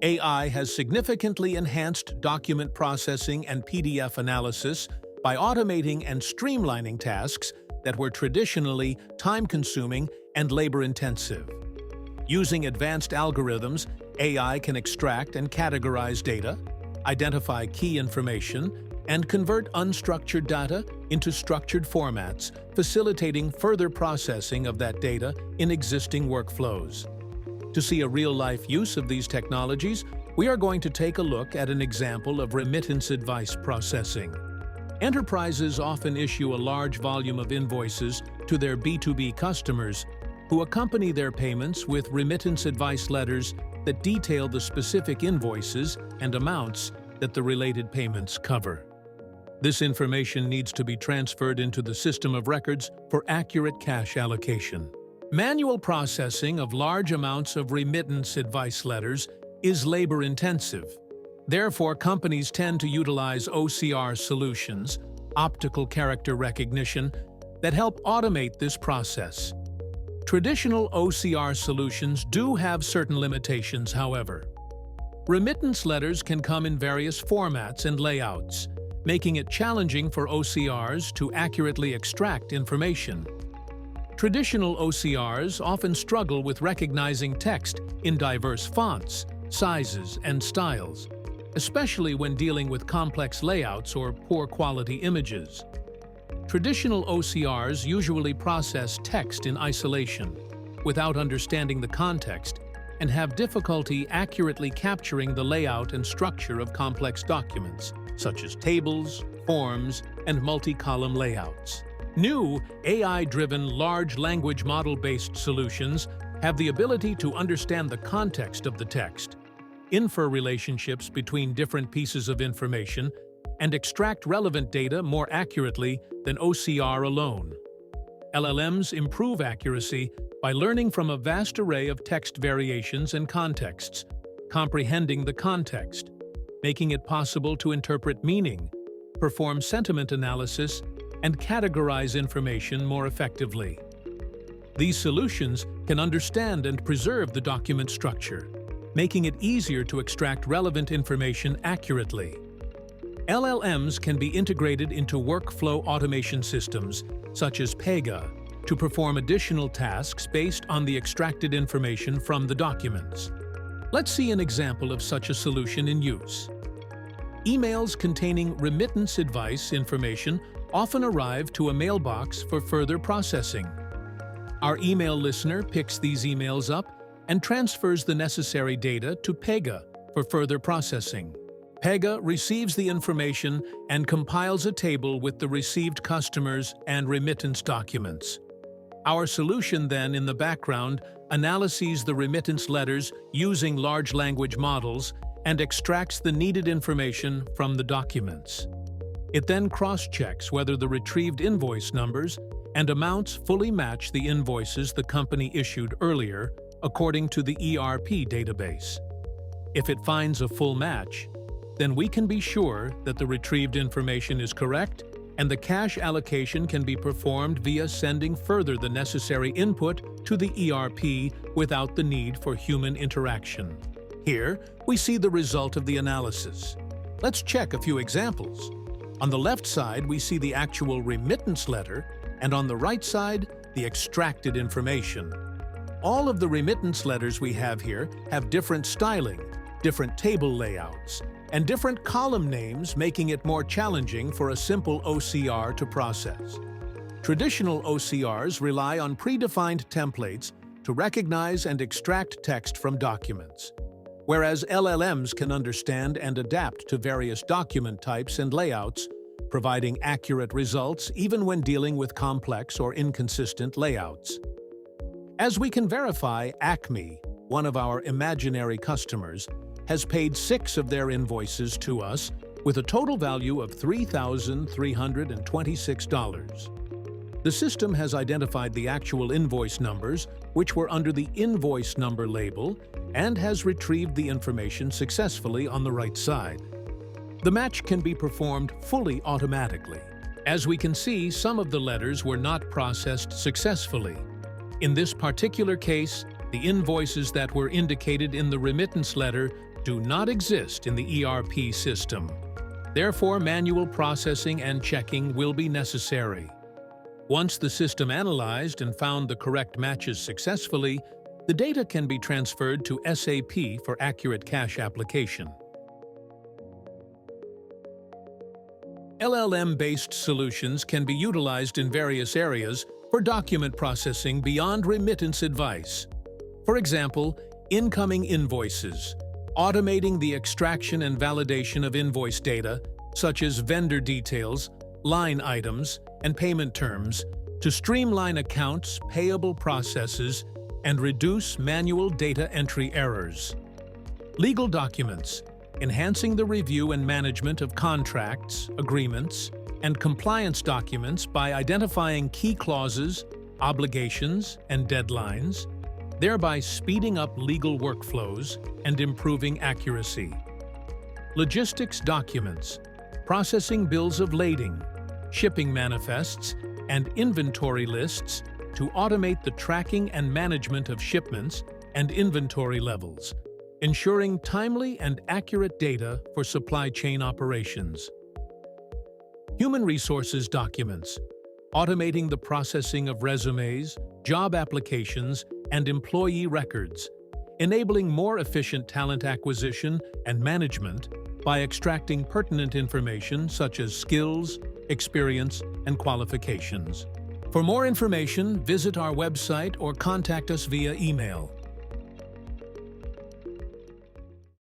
AI has significantly enhanced document processing and PDF analysis by automating and streamlining tasks that were traditionally time-consuming and labor-intensive. Using advanced algorithms, AI can extract and categorize data, identify key information, and convert unstructured data into structured formats, facilitating further processing of that data in existing workflows. To see a real-life use of these technologies, we are going to take a look at an example of remittance advice processing. Enterprises often issue a large volume of invoices to their B2B customers, who accompany their payments with remittance advice letters that detail the specific invoices and amounts that the related payments cover. This information needs to be transferred into the system of records for accurate cash allocation. Manual processing of large amounts of remittance advice letters is labor-intensive. Therefore, companies tend to utilize OCR solutions, optical character recognition, that help automate this process. Traditional OCR solutions do have certain limitations, however. Remittance letters can come in various formats and layouts, making it challenging for OCRs to accurately extract information. Traditional OCRs often struggle with recognizing text in diverse fonts, sizes, and styles, especially when dealing with complex layouts or poor-quality images. Traditional OCRs usually process text in isolation, without understanding the context, and have difficulty accurately capturing the layout and structure of complex documents, such as tables, forms, and multi-column layouts. New AI-driven large language model-based solutions have the ability to understand the context of the text, infer relationships between different pieces of information, and extract relevant data more accurately than OCR alone. LLMs improve accuracy by learning from a vast array of text variations and contexts, comprehending the context, making it possible to interpret meaning, perform sentiment analysis, and categorize information more effectively. These solutions can understand and preserve the document structure, making it easier to extract relevant information accurately. LLMs can be integrated into workflow automation systems, such as Pega, to perform additional tasks based on the extracted information from the documents. Let's see an example of such a solution in use. Emails containing remittance advice information often arrive to a mailbox for further processing. Our email listener picks these emails up and transfers the necessary data to Pega for further processing. Pega receives the information and compiles a table with the received customers and remittance documents. Our solution then, in the background, analyses the remittance letters using large language models and extracts the needed information from the documents. It then cross-checks whether the retrieved invoice numbers and amounts fully match the invoices the company issued earlier, according to the ERP database. If it finds a full match, then we can be sure that the retrieved information is correct and the cash allocation can be performed via sending further the necessary input to the ERP without the need for human interaction. Here, we see the result of the analysis. Let's check a few examples. On the left side, we see the actual remittance letter, and on the right side, the extracted information. All of the remittance letters we have here have different styling, different table layouts, and different column names, making it more challenging for a simple OCR to process. Traditional OCRs rely on predefined templates to recognize and extract text from documents, whereas LLMs can understand and adapt to various document types and layouts, providing accurate results even when dealing with complex or inconsistent layouts. As we can verify, Acme, one of our imaginary customers, has paid 6 of their invoices to us with a total value of $3,326. The system has identified the actual invoice numbers, which were under the invoice number label, and has retrieved the information successfully on the right side. The match can be performed fully automatically. As we can see, some of the letters were not processed successfully. In this particular case, the invoices that were indicated in the remittance letter do not exist in the ERP system. Therefore, manual processing and checking will be necessary. Once the system analyzed and found the correct matches successfully, the data can be transferred to SAP for accurate cash application. LLM-based solutions can be utilized in various areas for document processing beyond remittance advice. For example, incoming invoices, automating the extraction and validation of invoice data, such as vendor details, line items, and payment terms, to streamline accounts, payable processes, and reduce manual data entry errors. Legal documents, enhancing the review and management of contracts, agreements, and compliance documents by identifying key clauses, obligations, and deadlines, thereby speeding up legal workflows and improving accuracy. Logistics documents, processing bills of lading, shipping manifests, and inventory lists to automate the tracking and management of shipments and inventory levels, ensuring timely and accurate data for supply chain operations. Human resources documents, automating the processing of resumes, job applications, and employee records, enabling more efficient talent acquisition and management by extracting pertinent information such as skills, experience, and qualifications. For more information, visit our website or contact us via email.